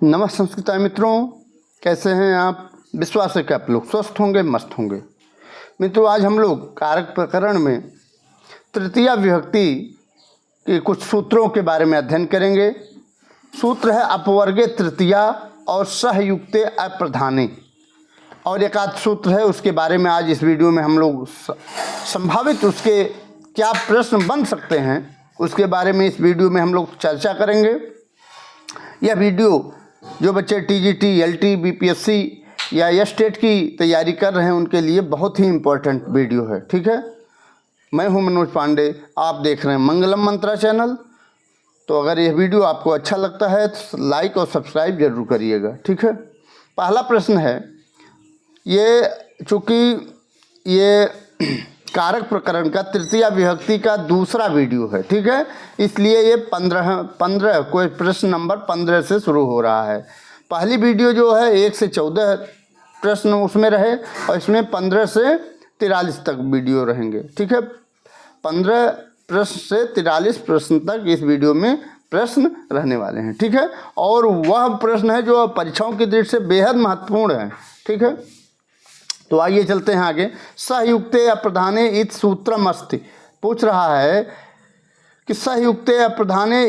नमस्ते संस्कृत मित्रों, कैसे हैं आप। विश्वास है कि आप लोग स्वस्थ होंगे, मस्त होंगे। मित्रों, आज हम लोग कारक प्रकरण में तृतीया विभक्ति के कुछ सूत्रों के बारे में अध्ययन करेंगे। सूत्र है अपवर्गे तृतीया और सहयुक्ते अप्रधाने, और एक आध सूत्र है, उसके बारे में आज इस वीडियो में हम लोग संभावित उसके क्या प्रश्न बन सकते हैं उसके बारे में इस वीडियो में हम लोग चर्चा करेंगे। यह वीडियो जो बच्चे टीजीटी, एलटी, बीपीएससी या एस्टेट की तैयारी कर रहे हैं उनके लिए बहुत ही इम्पोर्टेंट वीडियो है। ठीक है, मैं हूं मनोज पांडे, आप देख रहे हैं मंगलम मंत्रा चैनल। तो अगर यह वीडियो आपको अच्छा लगता है तो लाइक और सब्सक्राइब जरूर करिएगा। ठीक है, पहला प्रश्न है, चूँकि ये कारक प्रकरण का तृतीया विभक्ति का दूसरा वीडियो है, ठीक है, इसलिए ये 15 कोई प्रश्न नंबर 15 से शुरू हो रहा है। पहली वीडियो जो है 1 से 14 प्रश्न उसमें रहे और इसमें 15 से 43 तक वीडियो रहेंगे। ठीक है, 15 प्रश्न से 43 प्रश्न तक इस वीडियो में प्रश्न रहने वाले हैं। ठीक है, और वह प्रश्न है जो परीक्षाओं की दृष्टि से बेहद महत्वपूर्ण है। ठीक है, तो आइए चलते हैं आगे। सहयुक्ते अप्रधाने इत सूत्रम अस्ति, पूछ रहा है कि सहयुक्ते अप्रधाने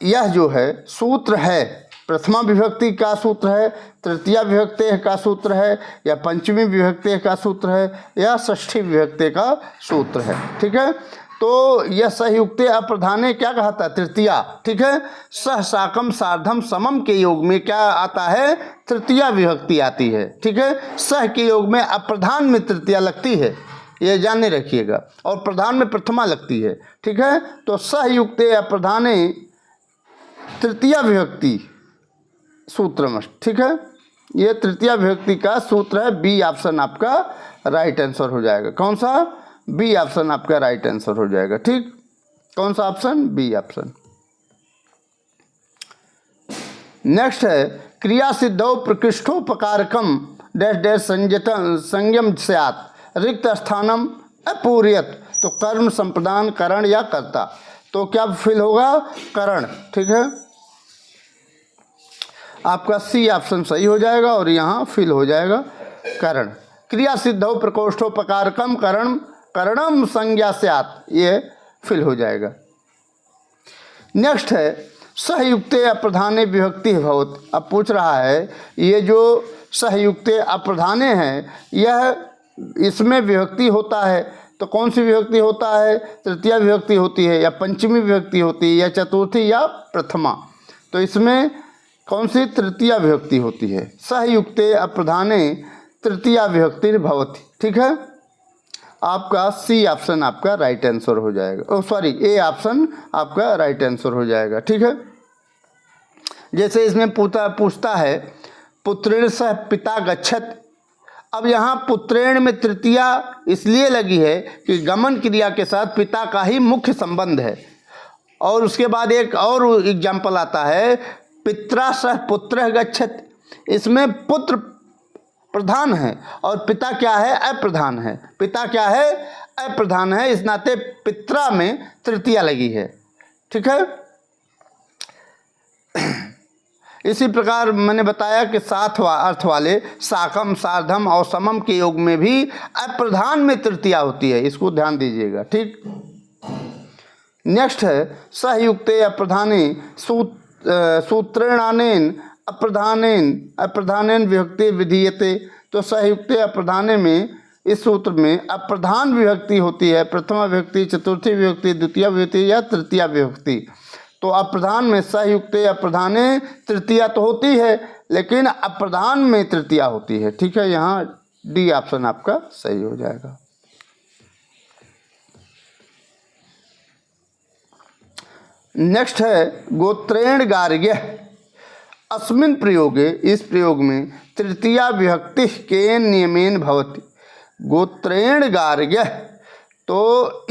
यह जो है सूत्र है, प्रथमा विभक्ति का सूत्र है, तृतीया विभक्ति का सूत्र है, या पंचमी विभक्ति का सूत्र है, या षष्ठी विभक्ति का सूत्र है। ठीक है, तो यह सहयुक्ते अप्रधाने क्या कहता है? तृतीया। ठीक है, सह साकम सार्धम समम के योग में क्या आता है? तृतीया विभक्ति आती है। ठीक है, सह के योग में अप्रधान में तृतीया लगती है, ये जाने रखिएगा, और प्रधान में प्रथमा लगती है। ठीक है, तो सहयुक्ते अप्रधाने तृतीया विभक्ति सूत्रमस्त। ठीक है, ये तृतीया विभक्ति का सूत्र है। बी ऑप्शन आपका राइट आंसर हो जाएगा। कौन सा? बी ऑप्शन आपका राइट आंसर हो जाएगा। ठीक, कौन सा ऑप्शन? B option. नेक्स्ट है, क्रिया सिद्धौ प्रकृष्टोपकारकम डैश डैश संयम स्यात् रिक्त स्थानम अपूर्यत, तो कर्म संप्रदान करण या कर्ता, तो क्या फिल होगा? करण। ठीक है, आपका सी ऑप्शन सही हो जाएगा और यहाँ फिल हो जाएगा करण। क्रिया सिद्धौ प्रकोष्ठोपकारकम करणम संज्ञा स्यात्, ये फिल हो जाएगा। नेक्स्ट है, सहयुक्ते अप्रधाने विभक्ति भवत। अब पूछ रहा है ये जो सहयुक्ते अप्रधाने हैं यह इसमें विभक्ति होता है, तो कौन सी विभक्ति होता है? तृतीया विभक्ति होती है, या पंचमी विभक्ति होती है, या चतुर्थी, या प्रथमा। तो इसमें कौन सी? तृतीया विभक्ति होती है। सहयुक्ते अप्रधाने तृतीया विभक्ति भवति। ठीक है, आपका सी ऑप्शन आपका राइट आंसर हो जाएगा। सॉरी, ए ऑप्शन आपका राइट आंसर हो जाएगा। ठीक है, जैसे इसमें पूछता है पुत्रेण सह पिता गच्छत। अब यहाँ पुत्रेण में तृतीया इसलिए लगी है कि गमन क्रिया के साथ पिता का ही मुख्य संबंध है। और उसके बाद एक और एग्जाम्पल आता है, पित्रा सह पुत्र गच्छत। इसमें पुत्र प्रधान है और पिता क्या है? अप्रधान है। पिता क्या है? अप्रधान है, इस नाते पित्रा में तृतीया लगी है। ठीक है, इसी प्रकार मैंने बताया कि साथ अर्थ वाले साकम, सार्धम और समम के योग में भी अप्रधान में तृतीया होती है, इसको ध्यान दीजिएगा। ठीक, नेक्स्ट है, सहयुक्ते अप्रधाने सूत्रेणानेन अप्रधानेन विभक्ति विधीयते। तो सहयुक्ते अप्रधाने में इस सूत्र में अप्रधान विभक्ति होती है, प्रथमा विभक्ति, चतुर्थी विभक्ति, द्वितीय विभक्ति या तृतीया विभक्ति। तो अप्रधान में सहयुक्ते अप्रधाने तृतीया तो होती है, लेकिन अप्रधान में तृतीया होती है। ठीक है, यहाँ डी ऑप्शन आपका सही हो जाएगा। नेक्स्ट है, गोत्रेण गार्ग्य। अस्मिन् प्रयोगे, इस प्रयोग में तृतीया विभक्ति के नियमेन भवति। गोत्रेण गार्ग्य, तो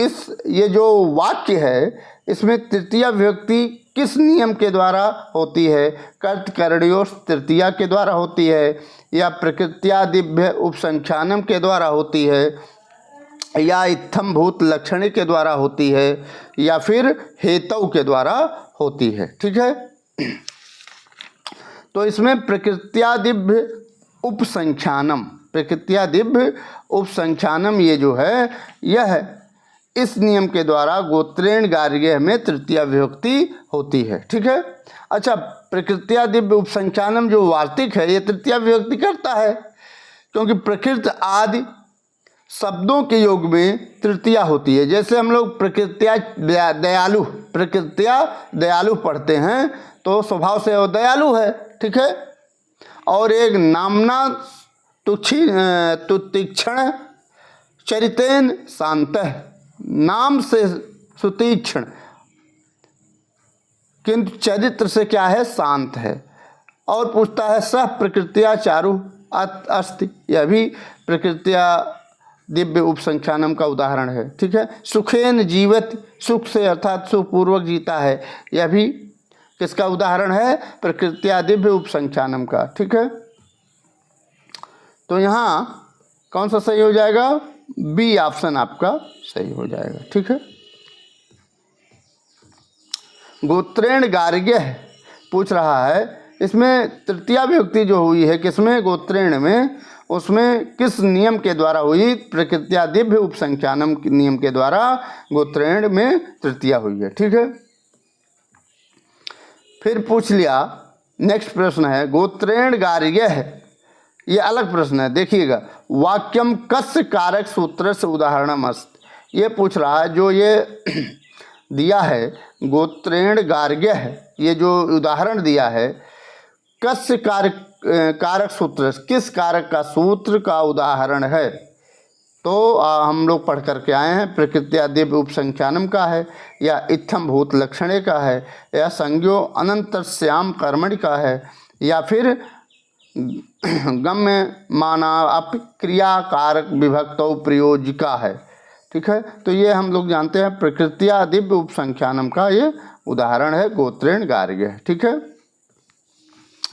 ये जो वाक्य है इसमें तृतीया विभक्ति किस नियम के द्वारा होती है? कर्तकरणयोः तृतीया के द्वारा होती है, या प्रकृत्यादिभ्य उपसंख्यानम के द्वारा होती है, या इत्थम भूत लक्षणी के द्वारा होती है, या फिर हेतु के द्वारा होती है। ठीक है, तो इसमें प्रकृत्यादिभ्य उपसंख्यानम, प्रकृत्यादिभ्य उपसंख्यानम ये जो है यह इस नियम के द्वारा गोत्रेण गार्ग्य में तृतीया विभक्ति होती है। ठीक है। अच्छा, प्रकृत्यादिभ्य उपसंख्यानम जो वार्तिक है ये तृतीया विभक्ति करता है, क्योंकि प्रकृत आदि शब्दों के योग में तृतीया होती है। जैसे हम लोग प्रकृत्या दयालु, प्रकृत्या दयालु पढ़ते हैं तो स्वभाव से वो दयालु है। ठीक है। और एक नामना तुतीक्षण चरितेन शांतः, नाम से सुतीक्षण किंतु चरित्र से क्या है, शांत है। और पूछता है सह प्रकृत्या चारु अस्ति, यह भी प्रकृत्या दिव्य उपसंख्यानम का उदाहरण है। ठीक है। सुखेन जीवत, सुख से अर्थात सुखपूर्वक जीता है, यह भी किसका उदाहरण है, प्रकृत्या दिव्य उपसंख्यानम का। ठीक है। तो यहाँ कौन सा सही हो जाएगा, बी ऑप्शन आपका सही हो जाएगा। ठीक है। गोत्रेण गार्ग्य पूछ रहा है, इसमें तृतीया विभक्ति जो हुई है किसमें, गोत्रेण में, उसमें किस नियम के द्वारा हुई, प्रकृत्यादिभ्य उपसंख्यानम नियम के द्वारा गोत्रेण में तृतीया हुई है। ठीक है। फिर पूछ लिया, नेक्स्ट प्रश्न है गोत्रेण गार्ग्य है, ये अलग प्रश्न है, देखिएगा। वाक्यम कस्य कारक सूत्र से उदाहरणम अस्ति, ये पूछ रहा है जो ये दिया है गोत्रेण गार्ग्य है, ये जो उदाहरण दिया है कस्य कारक सूत्र, किस कारक का सूत्र का उदाहरण है। तो हम लोग पढ़ करके आए हैं प्रकृत्यादिभ्य उपसंख्यानम का है, या इत्थम भूत लक्षणे का है, या संज्ञो अनंतस्याम कर्मणि का है, या फिर गम्य माना क्रिया कारक विभक्तौ प्रयोजिका है। ठीक है। तो ये हम लोग जानते हैं प्रकृत्यादिभ्य उपसंख्यानम का ये उदाहरण है गोत्रेण गार्ग्य। ठीक है।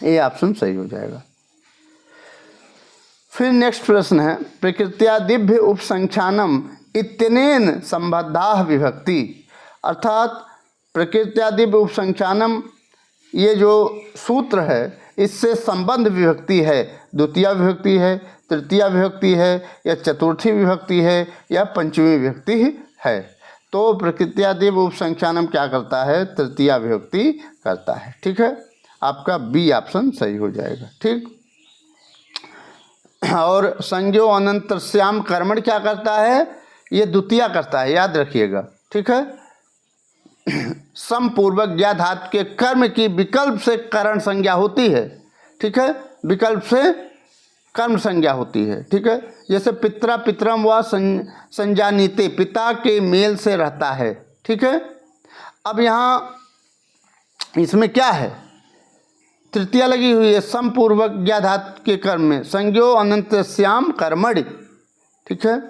ये ऑप्शन सही हो जाएगा। फिर नेक्स्ट प्रश्न है प्रकृत्यादिभ्य उपसंख्यानम इत्यनेन संबद्धा विभक्ति, अर्थात प्रकृत्यादिभ्य उपसंख्यानम ये जो सूत्र है इससे संबंध विभक्ति है, द्वितीया विभक्ति है, तृतीया विभक्ति है, या चतुर्थी विभक्ति है, या पंचमी विभक्ति है। तो प्रकृत्यादिभ्य उपसंख्यानम क्या करता है, तृतीया विभक्ति करता है। ठीक है। आपका बी ऑप्शन सही हो जाएगा। ठीक। और संज्ञो अनंतस्याम कर्मण क्या करता है, ये द्वितीया करता है, याद रखिएगा। ठीक है। समपूर्वक ज्ञा धातु के कर्म की विकल्प से करण संज्ञा होती है। ठीक है। विकल्प से कर्म संज्ञा होती है। ठीक है। जैसे पित्रा पितरम व संजानीते, पिता के मेल से रहता है। ठीक है। अब यहाँ इसमें क्या है, तृतीया लगी हुई है, समपूर्वक ज्ञा धातु के कर्म में, संज्ञो अनंतस्याम कर्मणि। ठीक है।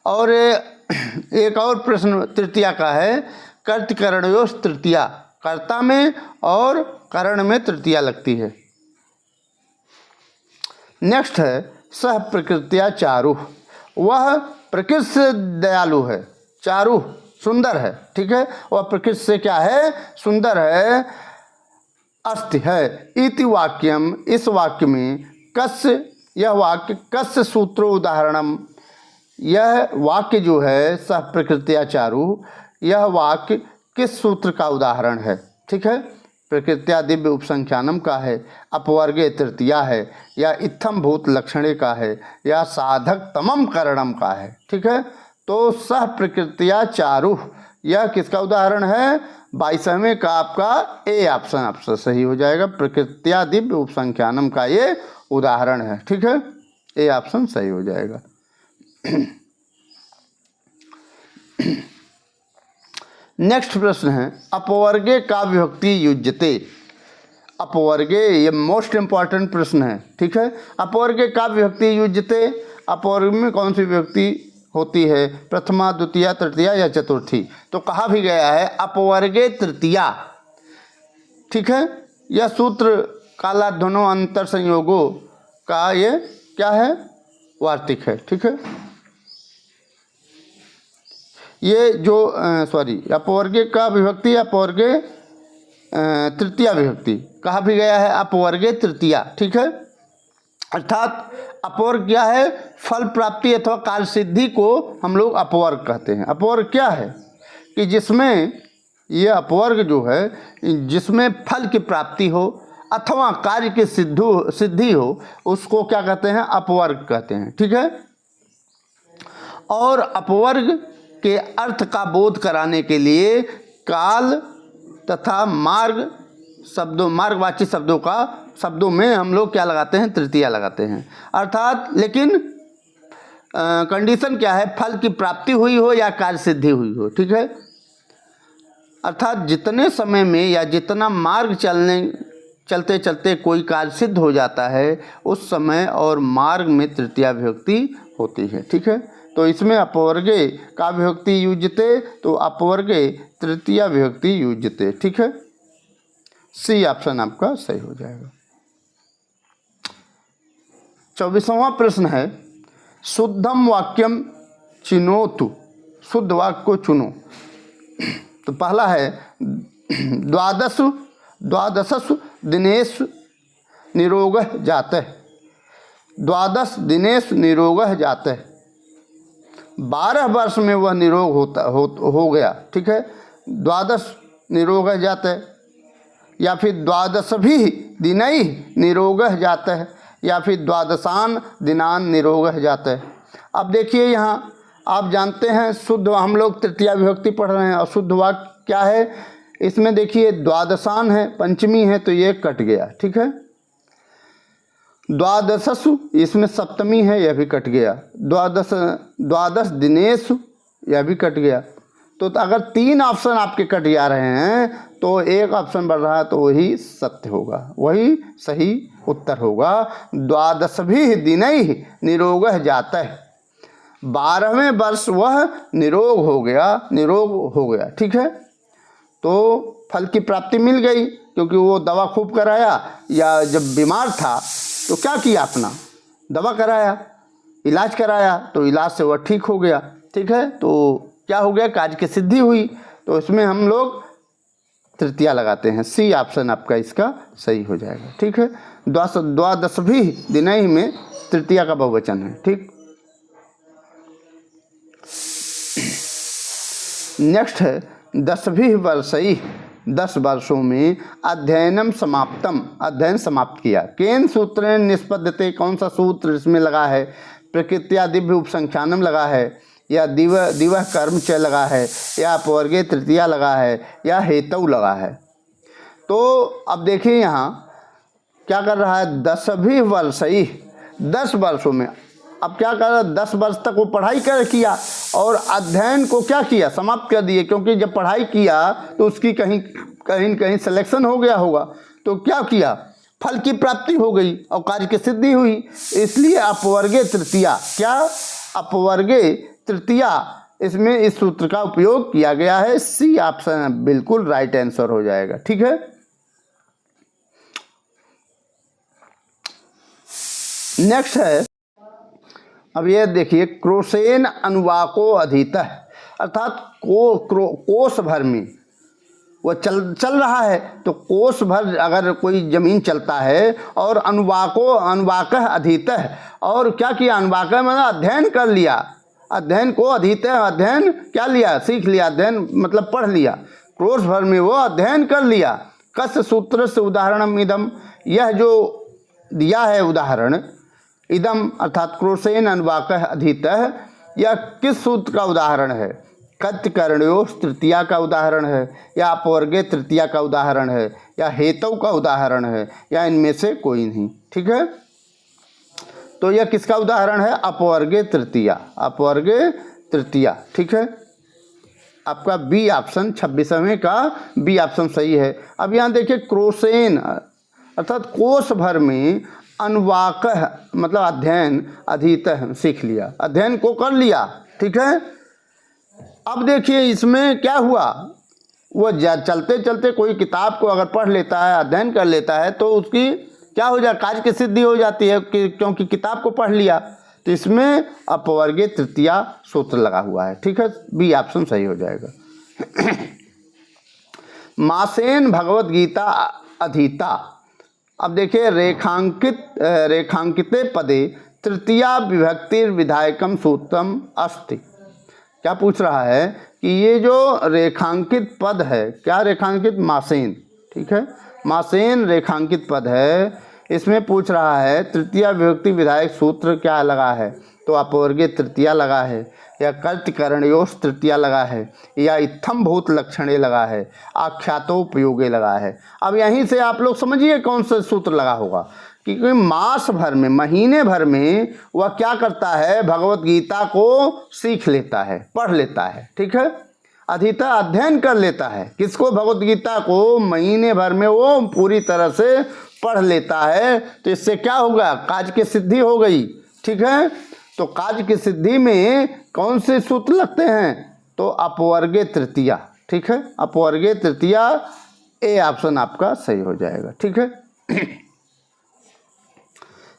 और एक और प्रश्न तृतीया का है, कर्तकरणयोस् तृतीया, कर्ता में और करण में तृतीया लगती है। नेक्स्ट है सह प्रकृत्या चारु, वह प्रकृति से दयालु है, चारु सुंदर है। ठीक है। वह प्रकृति से क्या है, सुंदर है, अस्ति है। इति वाक्यम, इस वाक्य में कस्य, यह वाक्य कस्य सूत्रो उदाहरणम, यह वाक्य जो है सह प्रकृत्या चारु, यह वाक्य किस सूत्र का उदाहरण है। ठीक है। प्रकृत्यादिभ्य उपसंख्यानम का है, अपवर्गे तृतीया है, या इत्थम भूत लक्षणे का है, या साधक तमम करणम का है। ठीक है। तो सह प्रकृत्या चारु यह किसका उदाहरण है, 22वें का आपका ए ऑप्शन आपसे सही हो जाएगा। प्रकृत्यादिभ्य उपसंख्यानम का ये उदाहरण है। ठीक है। ए ऑप्शन सही हो जाएगा। नेक्स्ट प्रश्न है अपवर्गे का विभक्ति युज्यते। अपवर्गे ये मोस्ट इंपॉर्टेंट प्रश्न है। ठीक है। अपवर्गे का विभक्ति युज्यते, अपवर्ग में कौन सी विभक्ति होती है, प्रथमा द्वितीया तृतीया या चतुर्थी। तो कहा भी गया है अपवर्गे तृतीया। ठीक है। यह सूत्र काला ध्वनो अंतर संयोगों का ये क्या है, वार्तिक है। ठीक है। ये जो अपवर्गे का विभक्ति अपवर्गे तृतीया विभक्ति कहा भी गया है अपवर्गे तृतीया, ठीक है। अर्थात अपवर्ग क्या है, फल प्राप्ति अथवा कार्य सिद्धि को हम लोग अपवर्ग कहते हैं। अपवर्ग क्या है कि जिसमें ये अपवर्ग जो है जिसमें फल की प्राप्ति हो अथवा कार्य की सिद्धि हो उसको क्या कहते हैं, अपवर्ग कहते हैं, ठीक है। और अपवर्ग के अर्थ का बोध कराने के लिए काल तथा मार्ग शब्दों मार्गवाची शब्दों में हम लोग क्या लगाते हैं, तृतीया लगाते हैं। अर्थात लेकिन कंडीशन क्या है, फल की प्राप्ति हुई हो या कार्य सिद्धि हुई हो, ठीक है। अर्थात जितने समय में या जितना मार्ग चलते चलते कोई कार्य सिद्ध हो जाता है उस समय और मार्ग में तृतीया विभक्ति होती है, ठीक है। तो इसमें अपवर्गे का विभक्ति युज्यते, तो अपवर्गे तृतीया विभक्ति युज्यते, ठीक है। सी ऑप्शन आपका सही हो जाएगा। 24वां प्रश्न है शुद्धम वाक्यम चिनोतु, शुद्ध वाक्य को चुनो। तो पहला है द्वादशसु दिनेषु निरोगः जातः, 12 दिनेषु निरोगः जातः, 12 वर्ष में वह निरोग हो गया, ठीक है। 12 निरोगः जातः, या फिर 12 दिनैः निरोगः जातः, या फिर 12 दिनान निरोगः जातः। अब देखिए यहाँ आप जानते हैं शुद्ध, हम लोग तृतीया विभक्ति पढ़ रहे हैं और शुद्ध वाक्य क्या है, इसमें देखिए 12 है, पंचमी है तो ये कट गया, ठीक है। 12 इसमें सप्तमी है, यह भी कट गया। 12 दिनेषु यह भी कट गया। तो अगर 3 ऑप्शन आपके कट जा रहे हैं तो एक ऑप्शन बढ़ रहा है, तो वही सत्य होगा, वही सही उत्तर होगा। 12 दिनैः निरोगः जातः, 12वें वर्ष वह निरोग हो गया, ठीक है। तो फल की प्राप्ति मिल गई क्योंकि वो दवा खूब कराया, या जब बीमार था तो क्या किया, अपना दवा कराया, इलाज कराया, तो इलाज से वह ठीक हो गया, ठीक है। तो क्या हो गया, कार्य की सिद्धि हुई। तो इसमें हम लोग तृतीया लगाते हैं। सी ऑप्शन आपका इसका सही हो जाएगा, ठीक है। 12 दिनैः में तृतीया का बहुवचन है, ठीक। नेक्स्ट है 10 वर्षैः, 10 वर्षों में अध्ययनम समाप्तम, अध्ययन समाप्त किया। केन सूत्रेण निष्पद्यते, कौन सा सूत्र इसमें लगा है, प्रकृत्या दिव्य उपसंख्यानम लगा है, या दिवह कर्म च लगा है, या अपवर्गे तृतीया लगा है, या हेतु लगा है। तो अब देखिए यहाँ क्या कर रहा है, 10 वर्षैः, 10 वर्षों में। अब क्या कर रहा है, 10 वर्ष तक वो पढ़ाई किया और अध्ययन को क्या किया, समाप्त कर दिए, क्योंकि जब पढ़ाई किया तो उसकी कहीं सिलेक्शन हो गया होगा, तो क्या किया, फल की प्राप्ति हो गई और कार्य की सिद्धि हुई। इसलिए अपवर्गे तृतीया, क्या अपवर्गे तृतीया, इसमें इस सूत्र का उपयोग किया गया है। सी ऑप्शन बिल्कुल राइट आंसर हो जाएगा, ठीक है। नेक्स्ट है, अब ये देखिए क्रोसेन अनुवाको अधीतः, अर्थात कोष भर में वो चल रहा है। तो कोष भर अगर कोई जमीन चलता है और अनुवाकः अधीतः, और क्या किया, अनुवाकः मतलब अध्ययन कर लिया, अध्ययन को अधीतः, अध्ययन क्या लिया, सीख लिया, अध्ययन मतलब पढ़ लिया, कोष भर में वो अध्ययन कर लिया। कस्य सूत्र से उदाहरणम इदम, यह जो दिया है उदाहरण, इदम अर्थात क्रोसेन अनुवाकः अधीतः, यह किस सूत्र का उदाहरण है, कत्यकरणयोः तृतीया का उदाहरण है, या अपवर्गे तृतीया का उदाहरण है, या हेतु का उदाहरण है, या इनमें से कोई नहीं, ठीक है। तो यह किसका उदाहरण है, अपवर्गे तृतीया, अपवर्गे तृतीया, ठीक है। आपका बी ऑप्शन 26वें का बी ऑप्शन सही है। अब यहाँ देखिए क्रोसेन अर्थात कोष भर में, अनुवाकः मतलब अध्ययन, अधीतः सीख लिया, अध्ययन को कर लिया, ठीक है। अब देखिए इसमें क्या हुआ, वो चलते चलते कोई किताब को अगर पढ़ लेता है, अध्ययन कर लेता है, तो उसकी क्या हो जाए, कार्य की सिद्धि हो जाती है क्योंकि किताब को पढ़ लिया। तो इसमें अपवर्गे तृतीया सूत्र लगा हुआ है, ठीक है। बी ऑप्शन सही हो जाएगा। मासेन भगवत गीता अधीता। अब देखिए रेखांकिते पदे तृतीया विभक्तिर्विधायकम सूत्रम अस्ति। क्या पूछ रहा है कि ये जो रेखांकित पद है, क्या रेखांकित, मासेन, ठीक है, मासेन रेखांकित पद है, इसमें पूछ रहा है तृतीया विभक्ति विधायक सूत्र क्या लगा है, तो अपवर्गीय तृतीया लगा है, या कर्तकरणयोश तृतीया लगा है, या इत्थम भूत लक्षणे लगा है, आख्यातोपयोगे लगा है। अब यहीं से आप लोग समझिए कौन सा सूत्र लगा होगा, क्योंकि मास भर में, महीने भर में वह क्या करता है, भगवत गीता को सीख लेता है, पढ़ लेता है, ठीक है, अधीता अध्ययन कर लेता है। किसको, भगवत गीता को महीने भर में वो पूरी तरह से पढ़ लेता है। तो इससे क्या होगा, कार्य की सिद्धि हो गई, ठीक है। तो कार्य की सिद्धि में कौन से सूत्र लगते हैं, तो अपवर्गीय तृतीया, ठीक है, अपवर्गीय तृतीया, ए ऑप्शन आपका सही हो जाएगा, ठीक है।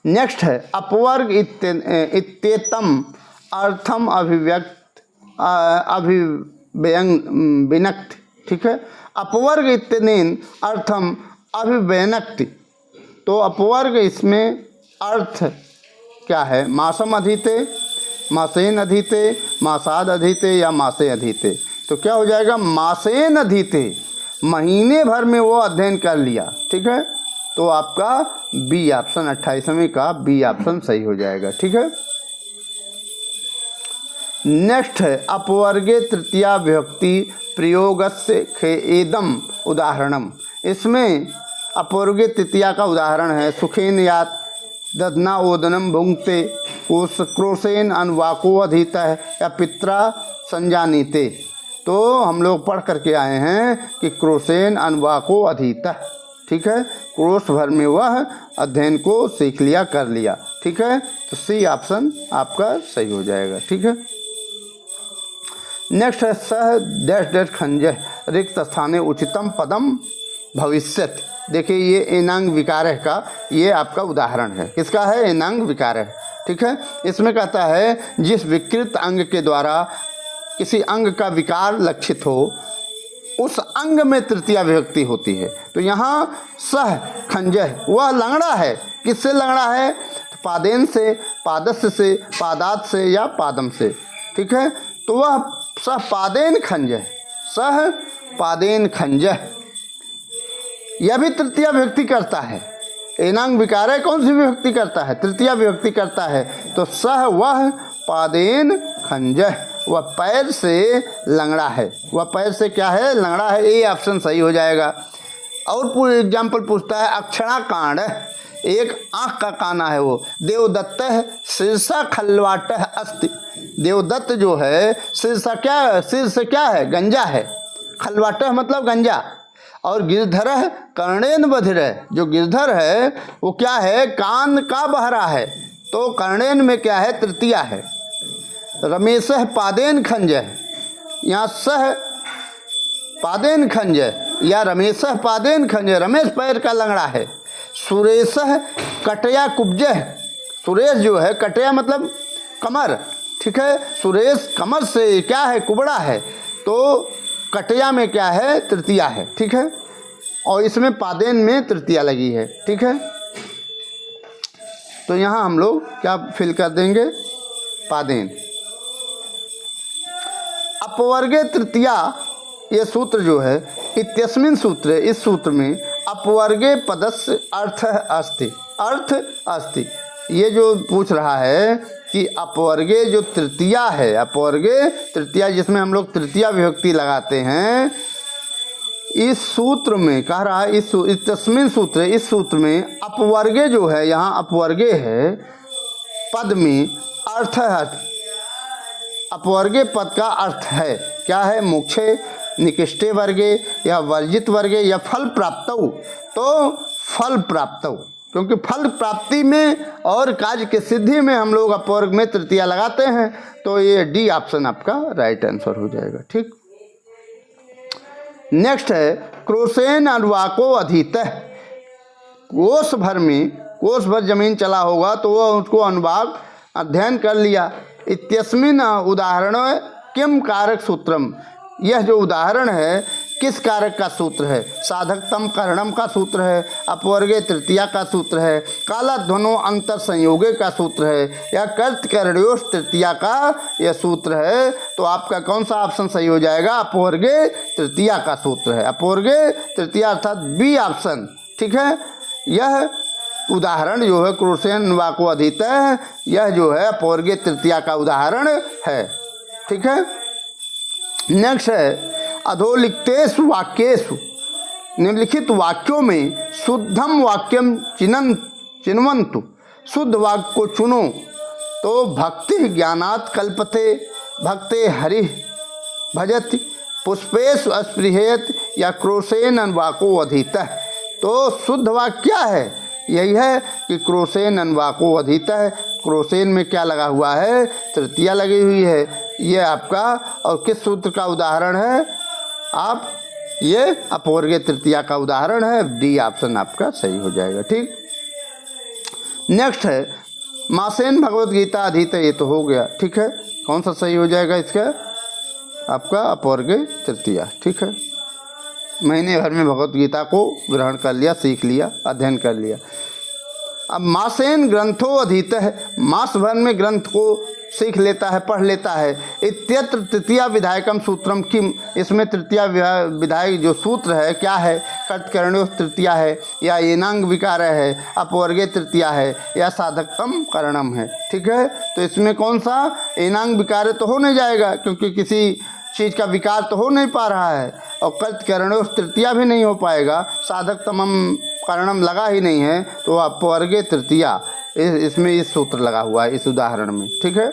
नेक्स्ट है अपवर्ग इत्येतम अर्थम अभिव्यंग्, ठीक है। अपवर्ग इत्यनेन अर्थम अभिव्यनक्ति। तो अपवर्ग इसमें अर्थ क्या है, मासम अधीते, मासेन अधीते, मासाद अधीते या मासे अधीते। तो क्या हो जाएगा, मासेन अधीते, महीने भर में वो अध्ययन कर लिया, ठीक है। तो आपका बी ऑप्शन 28वें का बी ऑप्शन सही हो जाएगा, ठीक है। नेक्स्ट है अपवर्गे तृतीया विभक्ति प्रयोगस्य खेदम उदाहरणम। इसमें अपवर्गे तृतीया का उदाहरण है सुखेन यात, दधना ओदनम भुंक्ते, क्रोशेन अनुवाको अधीता है, या पित्रा संजानीते। तो हम लोग पढ़ करके आए हैं कि क्रोशेन अनुवाको अधीता, ठीक है, क्रोश भर में वह अध्ययन को सीख लिया, कर लिया, ठीक है। तो सी ऑप्शन आपका सही हो जाएगा, ठीक है। नेक्स्ट है सह डैश डैश खंजह रिक्त स्थाने उचितम पदम भविष्यत। देखिए ये एनांग विकारह का ये आपका उदाहरण है, किसका है, एनांग विकारह, ठीक है। इसमें कहता है जिस विकृत अंग के द्वारा किसी अंग का विकार लक्षित हो, उस अंग में तृतीया विभक्ति होती है। तो यहाँ सह खंजह वह लंगड़ा है, किससे लंगड़ा है, तो पादेन से, पादस्य से, पादात से या पादम से, ठीक है। तो वह सह पादेन खंजह, सह पादेन खंजह, यह भी तृतीया विभक्ति करता है। एनांग विकारय कौन सी विभक्ति करता है, तृतीया विभक्ति करता है। तो सह वह पादेन खंजह, वह पैर से लंगड़ा है, वह पैर से क्या है, लंगड़ा है, ए ऑप्शन सही हो जाएगा। और एग्जाम्पल पूछता है अक्षणाकांड, एक आँख का काना है वो, देवदत्त शीर्षा खलवाट अस्ति। देवदत्त जो है शीर्षा क्या, शीर्ष क्या है, गंजा है, खलवाट मतलब गंजा। और गिरधर कर्णेन बधिर, जो गिरधर है वो क्या है, कान का बहरा है। तो कर्णेन में क्या है, तृतीया है। रमेश पादेन खंजह, यहाँ सह पादेन खंजह या रमेश पादेन खंजह, रमेश पैर का लंगड़ा है। सुरेश कटया कुब्जह, सुरेश जो है कटया मतलब कमर, ठीक है, सुरेश कमर से क्या है, कुबड़ा है। तो कटया में क्या है, तृतीया है, ठीक है। और इसमें पादेन में तृतीया लगी है, ठीक है। तो यहाँ हम लोग क्या फिल कर देंगे, पादेन। अपवर्गे तृतीया ये सूत्र जो है, इत्यस्मिन सूत्र, इस सूत्र में अपवर्गे पदस्य अर्थ अस्ति, अर्थ अस्ति। ये जो पूछ रहा है कि अपवर्गे जो तृतीया है, अपवर्गे तृतीया जिसमें हम लोग तृतीया विभक्ति लगाते हैं, इस सूत्र में कह रहा है, इस तस्मिन सूत्र, इस सूत्र में अपवर्गे जो है, यहाँ अपवर्गे है पद में अर्थ है, अपवर्गे पद का अर्थ है क्या है, मोक्षे, निकृष्टे वर्गे या वर्जित वर्गे या फल प्राप्तौ। तो फल प्राप्तौ, क्योंकि फल प्राप्ति में और कार्य के सिद्धि में हम लोग अपवर्ग में तृतीया लगाते हैं। तो ये डी ऑप्शन आपका राइट आंसर हो जाएगा, ठीक। नेक्स्ट है क्रोशेन अनुवाको अधीतः, कोष भर में, कोष भर जमीन चला होगा तो वह उसको अनुवाक अध्ययन कर लिया। इत्यस्मिन उदाहरण किम कारक सूत्रम, यह जो उदाहरण है किस कारक का सूत्र है? साधकतम करणम का सूत्र है, अपवर्गे तृतीया का सूत्र है, काला ध्वनो अंतर संयोगे का सूत्र है, या कर्त करणयोश तृतीया का यह सूत्र है। तो आपका कौन सा ऑप्शन सही हो जाएगा? अपवर्गे तृतीया का सूत्र है, अपवर्गे तृतीया अर्थात बी ऑप्शन। ठीक है, यह उदाहरण जो है क्रोसेन वाको अधीतः, यह जो है अपवर्गे तृतीया का उदाहरण है। ठीक है, नेक्स्ट है अधोलिखितेषु वाक्येषु, निम्नलिखित वाक्यों में शुद्धम वाक्यम चिन्वन्तु, शुद्ध वाक्य को चुनो। तो भक्ति ज्ञानात् कल्पते, भक्ते हरि भजति, पुष्पेषु अस्पृहेत, या क्रोसेन वाको अधीतः। तो शुद्ध वाक्य क्या है? यही है कि क्रोसेन वाको अधीतः। क्रोसेन में क्या लगा हुआ है? तृतीया लगी हुई है। ये आपका और किस सूत्र का उदाहरण है? आप ये अपवर्गे तृतीया का उदाहरण है। डी ऑप्शन आपका सही हो जाएगा। ठीक, नेक्स्ट है मासेन भगवत गीता अधीत, ये तो हो गया। ठीक है, कौन सा सही हो जाएगा इसका? आपका अपवर्गे तृतीया। ठीक है, महीने भर में भगवत गीता को ग्रहण कर लिया, सीख लिया, अध्ययन कर लिया। अब मासेन ग्रंथो अधीत है, मास भर में ग्रंथ को सीख लेता है, पढ़ लेता है। इत्यत्र तृतीया विधायकम सूत्रम किम, इसमें तृतीया विधायक जो सूत्र है क्या है? कर्तकरणो तृतीया है, या एनांग विकार है, अपवर्गे तृतीया है, या साधकतम करणम है। ठीक है, तो इसमें कौन सा? एनांग विकार तो हो नहीं जाएगा, क्योंकि किसी चीज़ का विकार तो हो नहीं पा रहा है, और कर्तकरणो तृतीया भी नहीं हो पाएगा, साधकतमम करणम लगा ही नहीं है, तो अपवर्गे तृतीया इसमें इस सूत्र लगा हुआ है इस उदाहरण में। ठीक है,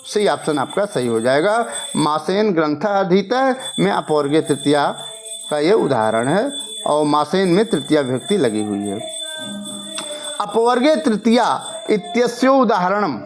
सी ऑप्शन आपका सही हो जाएगा। मासेन ग्रंथ अधीत में अपवर्गे तृतीया का ये उदाहरण है, और मासेन में तृतीया विभक्ति लगी हुई है। अपवर्गे तृतीया इत्यस्यो उदाहरणम,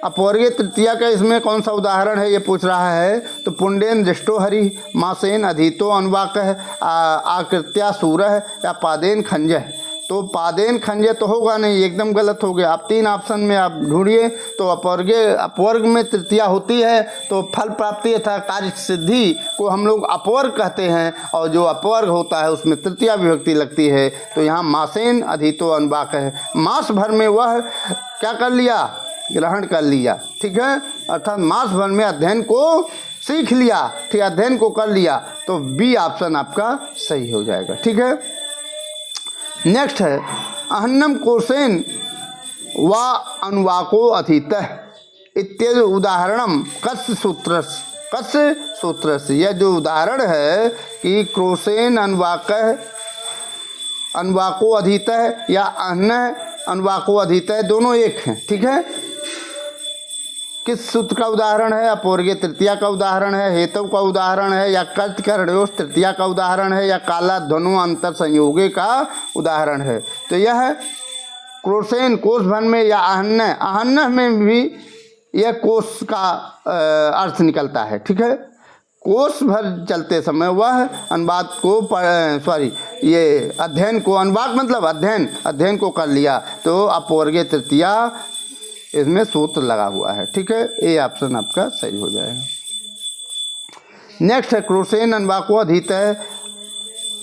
अपवर्गे तृतीया का इसमें कौन सा उदाहरण है ये पूछ रहा है। तो पुंडेन दृष्टो हरि, मासेन अधीतो अनुवाक, आकृत्या सूरह, या पादेन खंजह। तो पादेन खंजह तो होगा नहीं, एकदम गलत हो गया। आप तीन ऑप्शन में आप ढूंढिए। तो अपवर्ग में तृतीया होती है तो फल प्राप्ति अथवा कार्य सिद्धि को हम लोग अपवर्ग कहते हैं, और जो अपवर्ग होता है उसमें तृतीया विभक्ति लगती है। तो यहाँ मासेन अधीतो अनुवाक है, मास भर में वह क्या कर लिया? ग्रहण कर लिया। ठीक है, अर्थात मास भर में अध्ययन को सीख लिया, ठीक, अध्ययन को कर लिया। तो बी ऑप्शन आपका सही हो जाएगा। ठीक है, नेक्स्ट है अहन्नम कोसेन व अनुवाको अधीतः इत्यादि उदाहरणम कस्य सूत्रस्य। यह जो उदाहरण है कि क्रोसेन अनुवाको अधीतः या अहन्न अनुवाको अधीतः, दोनों एक हैं। ठीक है, किस सूत्र का उदाहरण है? अपवर्गे तृतीया का उदाहरण है, हेतु का उदाहरण है, या कर्तकरणयोश तृतीया का उदाहरण है, या काला ध्वनो अंतर संयोगे का उदाहरण है। तो यह क्रोसेन कोष भर में, या आहन्न में भी यह कोष का अर्थ निकलता है। ठीक है, कोष भर चलते समय वह अनुवाद को ये अध्ययन को, अनुवाद मतलब अध्ययन को कर लिया। तो अपवर्गे तृतीया इसमें सूत्र लगा हुआ है। ठीक है, ए ऑप्शन आपका सही हो जाएगा। नेक्स्ट है क्रोसेन अनुवाको अधीतः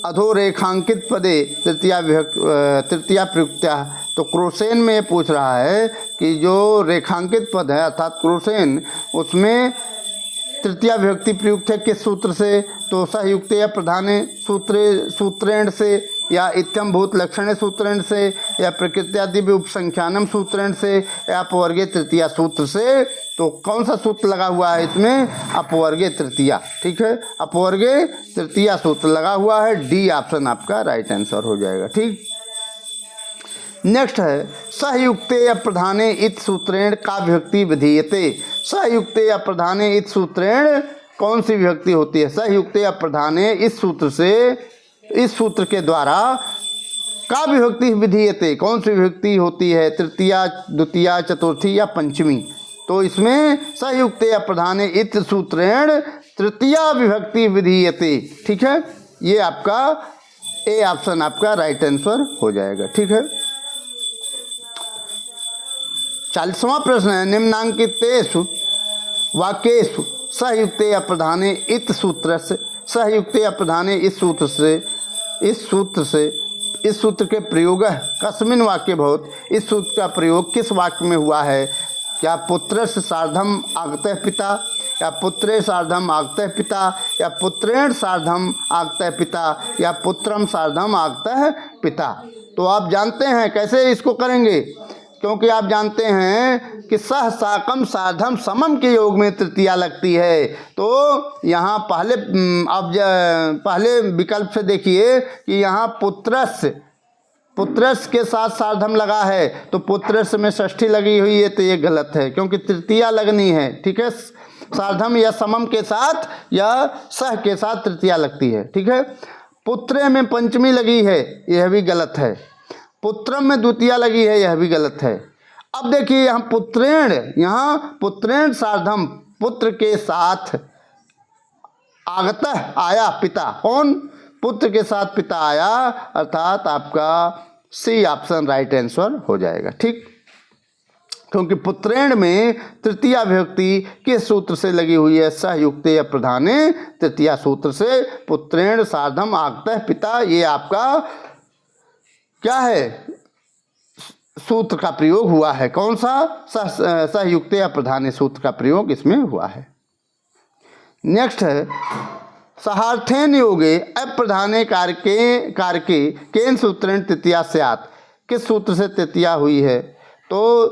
अधोरेखांकित पदे तृतीया प्रयुक्त्या। तो क्रोसेन में ये पूछ रहा है कि जो रेखांकित पद है अर्थात क्रोसेन, उसमें तृतीया विभक्ति प्रयुक्त है किस सूत्र से? तो सहयुक्त या प्रधाने सूत्रेण से, या इत्यम भूत लक्षण सूत्रेण से, या प्रकृत्यादि उपसंख्यानम सूत्रेण से, या अपवर्गे तृतीया सूत्र से। तो कौन सा सूत्र लगा हुआ है इसमें? अपवर्गे तृतीया। ठीक है, अपवर्गे तृतीया सूत्र लगा हुआ है। डी ऑप्शन आपका राइट आंसर हो जाएगा। ठीक, नेक्स्ट है सहयुक्ते या प्रधाने इत सूत्रेण का विभक्ति विधीयते। सहयुक्ते या प्रधाने इत सूत्रेण कौन सी विभक्ति होती है? सहयुक्ते या प्रधाने इस सूत्र से, इस सूत्र के द्वारा का विभक्ति विधीयते, कौन सी विभक्ति होती है? तृतीया, द्वितीया, चतुर्थी या पंचमी। तो इसमें सहयुक्ते या प्रधाने इत सूत्रेण तृतीया विभक्ति विधीयते। ठीक है, ये आपका ए ऑप्शन आपका राइट आंसर हो जाएगा। ठीक है, 40वां प्रश्न है निम्नांकितेषु वाक्येषु सहयुक्ते या प्रधाने इत सूत्रस्य सहयुक्त अप्रधाने इस सूत्र के प्रयोग कस्मिन् वाक्ये भवत्, इस सूत्र का प्रयोग किस वाक्य में हुआ है? क्या पुत्रस्य सार्धम आगतः पिता, या पुत्रे सार्धम आगतः पिता, या पुत्रेण सार्धम आगतः पिता, या पुत्रम सार्धम आगतः पिता। तो आप जानते हैं कैसे इसको करेंगे, क्योंकि आप जानते हैं कि सह साकम सार्धम समम के योग में तृतीया लगती है। तो यहाँ पहले विकल्प से देखिए कि यहाँ पुत्रस के साथ सार्धम लगा है, तो पुत्रस में षष्ठी लगी हुई है, तो ये गलत है क्योंकि तृतीया लगनी है। ठीक है, सार्धम या समम के साथ या सह के साथ तृतीया लगती है। ठीक है, पुत्रे में पंचमी लगी है, यह भी गलत है। पुत्रम में द्वितीया लगी है, यह भी गलत है। अब देखिए यहाँ पुत्रेण सार्धम, पुत्र के साथ आगतः आया पिता, कौन? पुत्र के साथ पिता आया, अर्थात आपका सी ऑप्शन राइट आंसर हो जाएगा। ठीक, क्योंकि पुत्रेण में तृतीया विभक्ति किस सूत्र से लगी हुई है? सहयुक्त अप्रधाने तृतीया सूत्र से पुत्रेण सार्धम आगतः पिता, ये आपका क्या है? सूत्र का प्रयोग हुआ है। कौन सा? सहयुक्त अप्रधाने सूत्र का प्रयोग इसमें हुआ है। नेक्स्ट है सहार्थेन योगे अप्रधाने कारके केन सूत्रेण तृतीया स्यात्, किस सूत्र से तृतीया हुई है? तो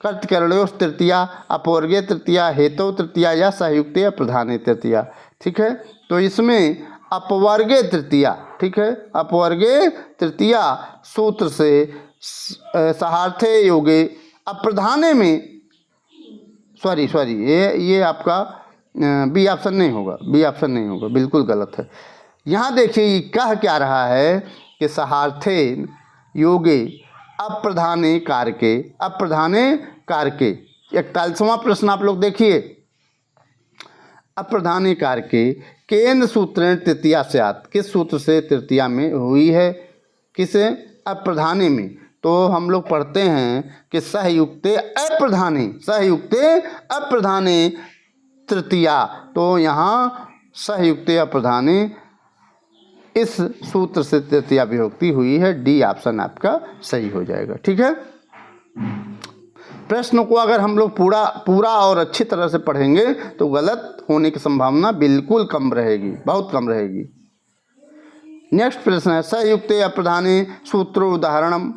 कर्तकरणयोः तृतीया, अपवर्गे तृतीया, हेतु तृतीया, या सहयुक्त अप्रधाने तृतीया। ठीक है, तो इसमें अपवर्गे तृतीया, ठीक है, अपवर्गे तृतीया सूत्र से सहार्थे योगे अप्रधाने में ये आपका बी ऑप्शन नहीं होगा, बिल्कुल गलत है। यहाँ देखिए ये कह क्या रहा है कि सहार्थे योगे अप्रधाने कारके 41वां प्रश्न आप लोग देखिए, अप्रधाने कारके केन सूत्रेण तृतीया स्यात्, किस सूत्र से तृतीया में हुई है? किसे? अप्रधाने में। तो हम लोग पढ़ते हैं कि सहयुक्त अप्रधाने तृतीया, तो यहाँ सहयुक्त अप्रधाने इस सूत्र से तृतीया विभक्ति हुई है। डी ऑप्शन आपका सही हो जाएगा। ठीक है, प्रश्न को अगर हम लोग पूरा और अच्छी तरह से पढ़ेंगे तो गलत होने की संभावना बिल्कुल कम रहेगी, बहुत कम रहेगी। नेक्स्ट प्रश्न है सहयुक्त अप्रधाने सूत्र उदाहरणम।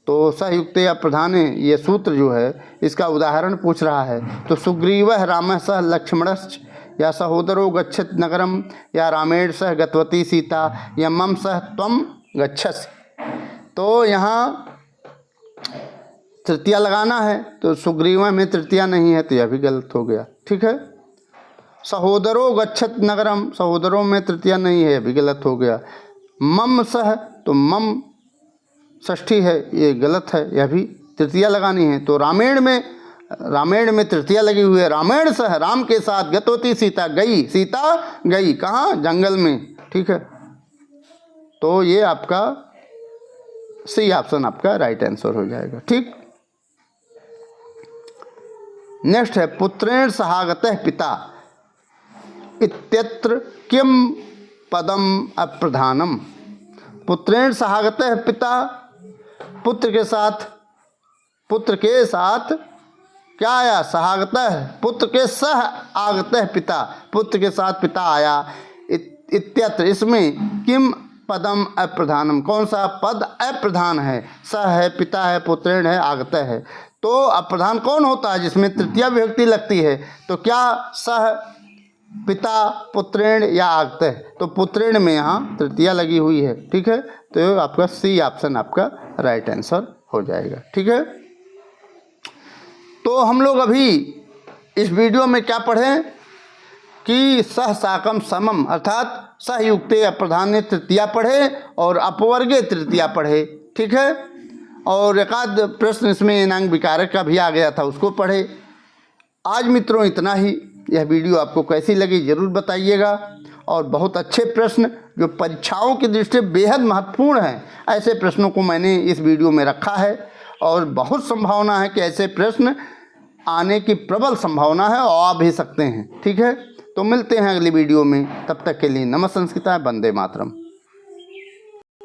तो सहयुक्त अप्रधाने ये सूत्र जो है इसका उदाहरण पूछ रहा है। तो सुग्रीवः रामः सह लक्ष्मणश्च, या सहोदरो गच्छत नगरम, या रामेण सह गतवती सीता, या मम सह त्वम गच्छसि। तो यहाँ तृतीया लगाना है, तो सुग्रीव में तृतीया नहीं है, तो यह भी गलत हो गया। ठीक है, सहोदरो गच्छत नगरम, सहोदरों में तृतीया नहीं है, यह भी गलत हो गया। मम सह, तो मम षष्ठी है, ये गलत है, यह भी तृतीया लगानी है। तो रामेण में तृतीया लगी हुई है, रामेण सह, राम के साथ, गतवती सीता गई कहाँ? जंगल में। ठीक है, तो ये आपका सी ऑप्शन आपका राइट आंसर हो जाएगा। ठीक, नेक्स्ट है पुत्रेण सहागतः पिता इत्यत्र किम पदम अप्रधानम। पुत्रेण सहागतः पिता, पुत्र के साथ क्या आया? सहागतः, पुत्र के सह आगतः पिता, पुत्र के साथ पिता आया। इत्यत्र, इसमें किम पदम अप्रधानम, कौन सा पद अप्रधान है? सह है, पिता है, पुत्रेण है, आगतः है। तो अप्रधान कौन होता है? जिसमें तृतीया विभक्ति लगती है। तो क्या सह, पिता, पुत्रेण या आगतः? तो पुत्रेण में यहाँ तृतीया लगी हुई है। ठीक है, तो आपका सी ऑप्शन आपका राइट आंसर हो जाएगा। ठीक है, तो हम लोग अभी इस वीडियो में क्या पढ़ें कि सह साकम समम, अर्थात सहयुक्त अप्रधाने तृतीया पढ़े और अपवर्गे तृतीया पढ़े। ठीक है, और एकाध प्रश्न इसमें एनांग विकारक का भी आ गया था, उसको पढ़े। आज मित्रों इतना ही। यह वीडियो आपको कैसी लगी ज़रूर बताइएगा। और बहुत अच्छे प्रश्न जो परीक्षाओं की दृष्टि से बेहद महत्वपूर्ण हैं, ऐसे प्रश्नों को मैंने इस वीडियो में रखा है। और बहुत संभावना है कि ऐसे प्रश्न आने की प्रबल संभावना है और आ भी सकते हैं। ठीक है, तो मिलते हैं अगली वीडियो में, तब तक के लिए नमः संस्कृता, वंदे मातरम।